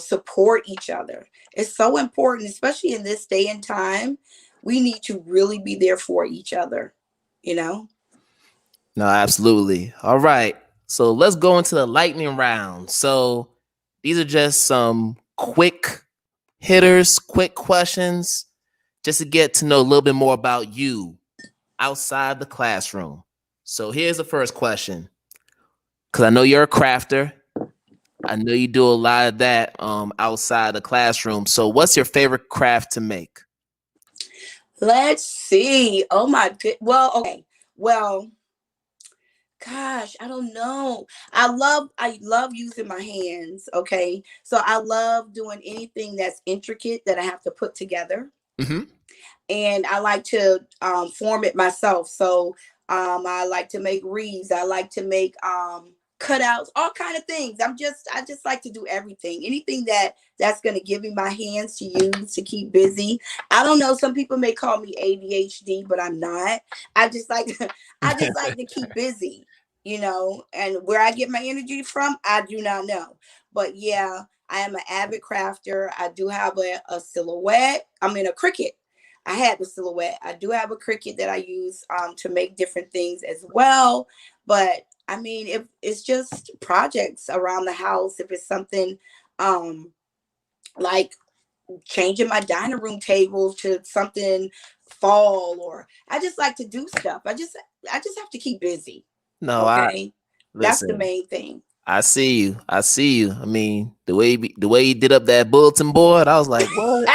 support each other. It's so important, especially in this day and time. We need to really be there for each other, you know. No, absolutely. All right. So let's go into the lightning round. So these are just some quick hitters, quick questions, just to get to know a little bit more about you outside the classroom. So here's the first question, because I know you're a crafter. I know you do a lot of that outside the classroom. So what's your favorite craft to make? Let's see. Oh my good. Well, okay. Well, gosh, I don't know. I love using my hands, okay? So I love doing anything that's intricate that I have to put together. Mm-hmm. And I like to form it myself. So I like to make wreaths. I like to make cutouts, all kind of things. I just like to do everything, anything that's going to give me my hands to use to keep busy. I don't know. Some people may call me ADHD, but I'm not. I just like to, I just like to keep busy, And where I get my energy from, I do not know. But yeah, I am an avid crafter. I do have a silhouette. I'm in a Cricut. I had the silhouette. I do have a Cricut that I use to make different things as well. But I mean, if it's just projects around the house, if it's something um, like changing my dining room table to something fall, or I just like to do stuff. I just have to keep busy. No, I Okay. That's the listen. main thing. I see you. I see you. I mean, the way he did up that bulletin board, I was like, what?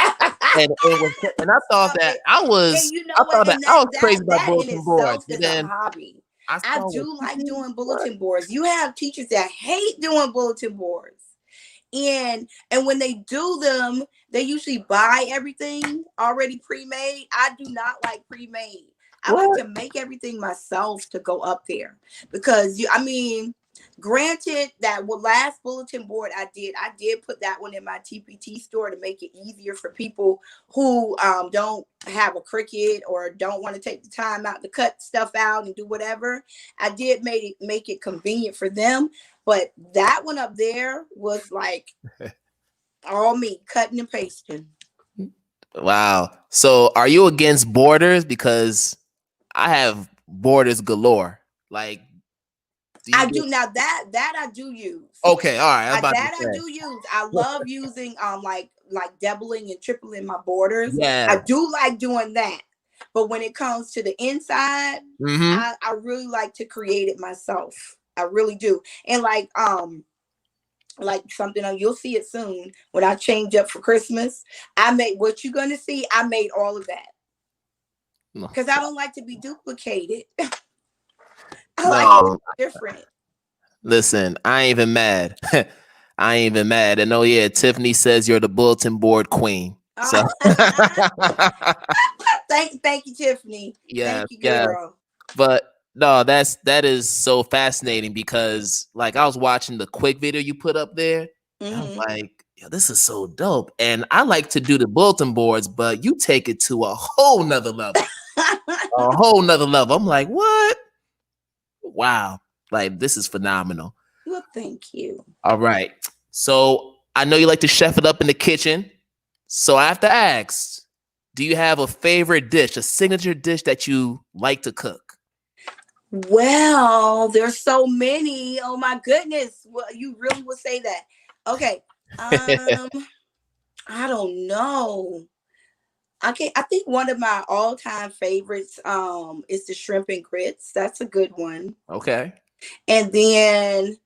And it was, and Stop it. And you know I what? thought that And I that was that crazy about that in bulletin boards. itself And is a then hobby. I I saw what do like Tiffany, doing what? bulletin boards. You have teachers that hate doing bulletin boards. And when they do them, they usually buy everything already pre-made. I do not like pre-made. I like What? to make everything myself to go up there, because granted, that last bulletin board I did put that one in my TPT store to make it easier for people who don't have a Cricut or don't want to take the time out to cut stuff out and do whatever. I did make it convenient for them. But that one up there was like all me cutting and pasting. Wow. So are you against borders? Because I have borders galore. Like, do you I get do now that I do use. okay? All right. I'm about to That I say. do use. I love using like doubling and tripling my borders. I Yeah. do like doing that. But when it comes to the inside, Mm-hmm. I really like to create it myself. I really do. And like something you'll see it soon when I change up for Christmas. I made what you're gonna see. I made all of that No. because I don't like to be duplicated. I like it No. different. Listen, I ain't even mad. I ain't even mad. And oh yeah, Tiffany says you're the bulletin board queen. So Thank you, Tiffany. yes, Thank you, yes. girl. But no, that is so fascinating because like I was watching the quick video you put up there. And I was Hmm. like, yo, this is so dope. And I like to do the bulletin boards, but you take it to a whole nother level. A whole nother level. I'm like, what? Wow. Like this is phenomenal. Well, thank you. All right. So I know you like to chef it up in the kitchen. So I have to ask, do you have a favorite dish, a signature dish that you like to cook? Well, there's so many. Oh my goodness. Well, you really would say that. Okay. I don't know. I think one of my all-time favorites is the shrimp and grits. That's a good one. Okay. And then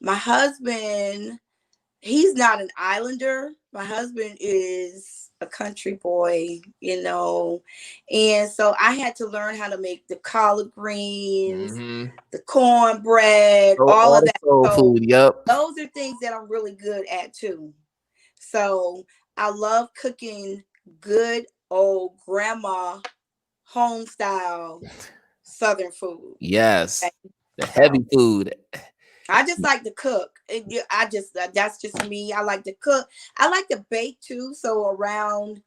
my husband, he's not an islander. My husband is a country boy, and so I had to learn how to make the collard greens, Mm-hmm. the cornbread, So all all of the that. soul So food. Yep. those are things that I'm really good at too. So I love cooking good old grandma home style Southern food. Yes. Okay? The So heavy food. I just like to cook. That's just me. I like to cook. I like to bake too. So around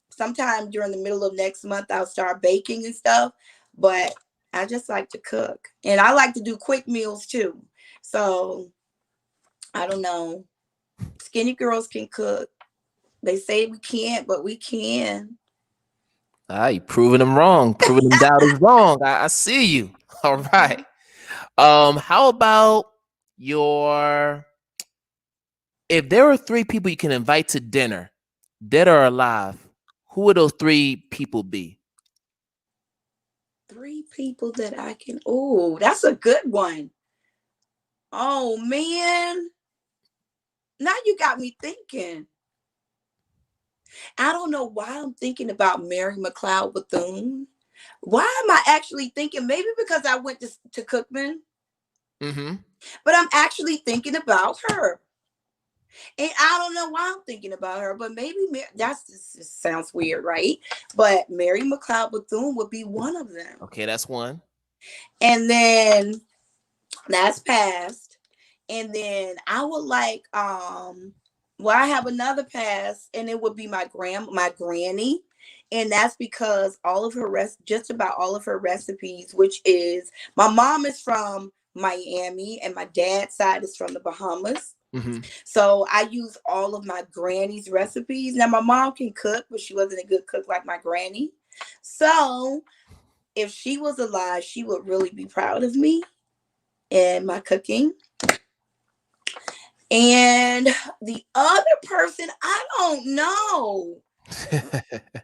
sometime during the middle of next month, I'll start baking and stuff. But I just like to cook, and I like to do quick meals too. So I don't know. Skinny girls can cook. They say we can't, but we can. You proving them wrong. Proving them doubters wrong. I see you. All right. Mhm. How about your if there were three people you can invite to dinner, dead or alive, who would those three people be? Three people that I can. Oh, that's a good one. Oh man, now you got me thinking. I don't know why I'm thinking about Mary McLeod Bethune. Why am I actually thinking? Maybe because I went to Cookman, Mm-hmm. but I'm actually thinking about her. And I don't know why I'm thinking about her, but maybe that's just sounds weird, right? But Mary McLeod Bethune would be one of them. Okay, that's one. And then that's past. And then I would like well, I have another pass, and it would be my granny. And that's because just about all of her recipes, which is my mom is from Miami and my dad's side is from the Bahamas. Mm-hmm. So I use all of my granny's recipes. Now my mom can cook, but she wasn't a good cook like my granny. So if she was alive, she would really be proud of me and my cooking. And the other person, I don't know.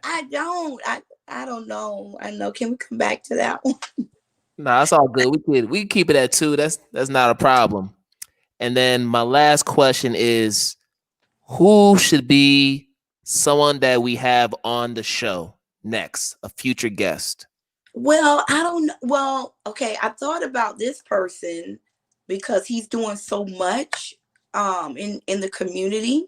I don't know. I know. Can we come back to that one? No, that's all good. We can keep it at 2. That's not a problem. And then my last question is, who should be someone that we have on the show next, a future guest? Well, I don't know. Well, okay, I thought about this person because he's doing so much in the community.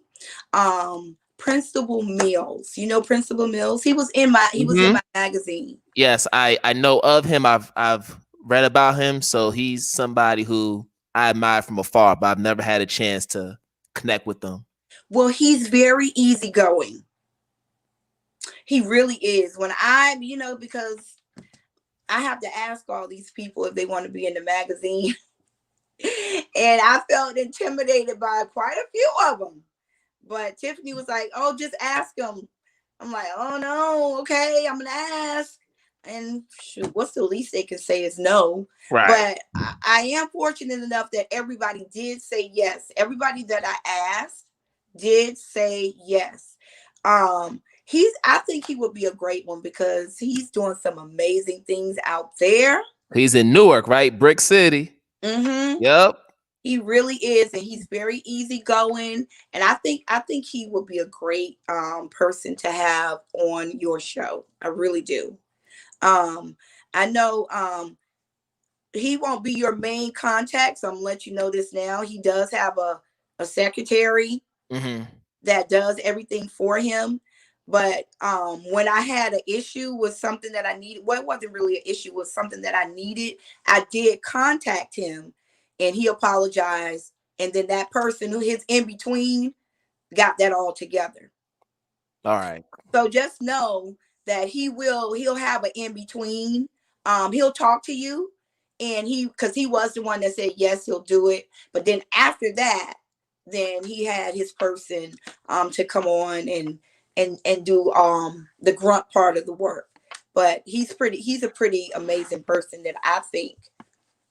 Principal Mills. You know Principal Mills? He was in Mhm. my magazine. Yes, I know of him. I've read about him, so he's somebody who I admire from afar, but I've never had a chance to connect with them. Well, he's very easygoing. He really is. Because I have to ask all these people if they want to be in the magazine. And I felt intimidated by quite a few of them. But Tiffany was like, "Oh, just ask them." I'm like, "Oh no, okay, I'm gonna ask." And shoot, what's the least they can say is no. Right. But I am fortunate enough that everybody did say yes. Everybody that I asked did say yes. I think he would be a great one because he's doing some amazing things out there. He's in Newark, right? Brick City. Mm-hmm. Yep. He really is, and he's very easygoing. And I think he would be a great person to have on your show. I really do. Um, I know he won't be your main contact, so I'm gonna let you know this now. He does have a secretary Mm-hmm. that does everything for him. But when I had an issue with something that I needed, well, it wasn't really an issue, it was something that I needed. I did contact him and he apologized. And then that person who is in between got that all together. All right. So just know that he'll have an in between. He'll talk to you and because he was the one that said yes, he'll do it. But then after that, then he had his person to come on and do the grunt part of the work. But he's a pretty amazing person that I think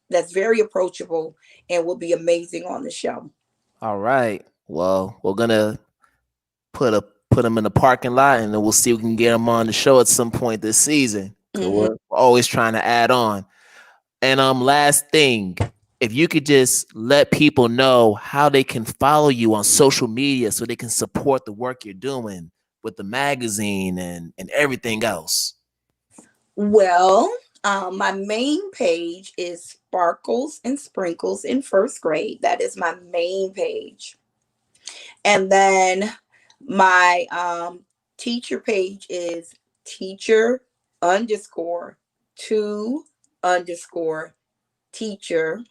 that's very approachable and will be amazing on the show. All right. Well, we're gonna put a put him in the parking lot, and then we'll see if we can get him on the show at some point this season. Cause Mm-hmm. we're always trying to add on. And last thing, if you could just let people know how they can follow you on social media so they can support the work you're doing with the magazine and everything else. Well, my main page is Sparkles and Sprinkles in First Grade. That is my main page. And then my teacher page is teacher underscore two underscore teacher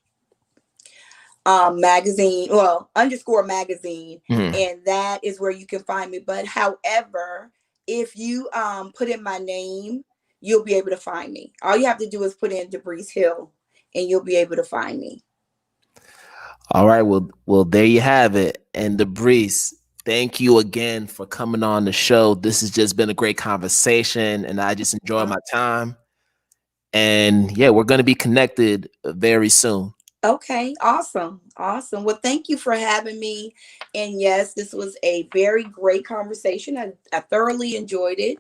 magazine, well, underscore magazine. Mhm. And that is where you can find me. But however, if you put in my name, you'll be able to find me. All you have to do is put in Debrice Hill and you'll be able to find me. All right. Well, there you have it. And Debrice, thank you again for coming on the show. This has just been a great conversation, and I just enjoyed my time. And yeah, we're going to be connected very soon. Okay, awesome. Awesome. Well, thank you for having me. And yes, this was a very great conversation. I thoroughly enjoyed it.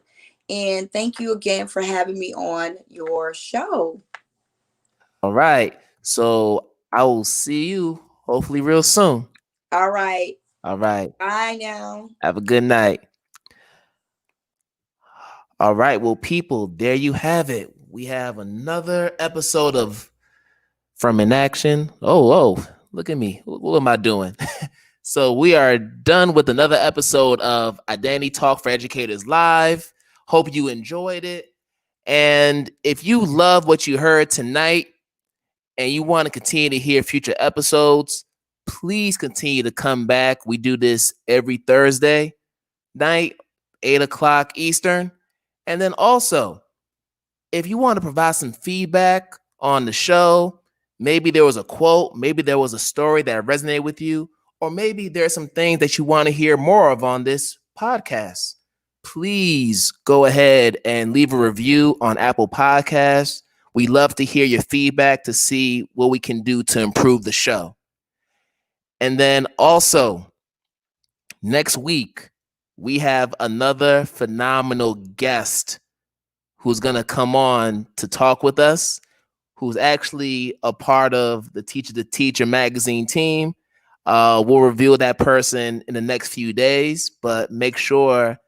And thank you again for having me on your show. All right. So I will see you hopefully real soon. All right. All right. Bye now. Have a good night. All right. Well, people, there you have it. We have another episode of From in Action. Oh, look at me. What am I doing? So we are done with another episode of Identity Talk for Educators Live. Hope you enjoyed it. And if you love what you heard tonight and you want to continue to hear future episodes, please continue to come back. We do this every Thursday night, 8 o'clock Eastern. And then also, if you want to provide some feedback on the show, maybe there was a quote, maybe there was a story that resonated with you, or maybe there's some things that you want to hear more of on this podcast, please go ahead and leave a review on Apple Podcasts. We love to hear your feedback to see what we can do to improve the show. And then also next week, we have another phenomenal guest who's going to come on to talk with us, who's actually a part of the Teacher to Teacher magazine team. We'll reveal that person in the next few days, but make sure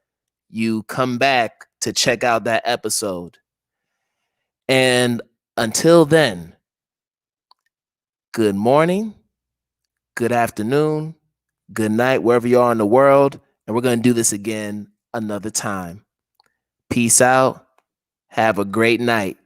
you come back to check out that episode. And until then, good morning, good afternoon, good night, wherever you are in the world. And we're going to do this again another time. Peace out. Have a great night.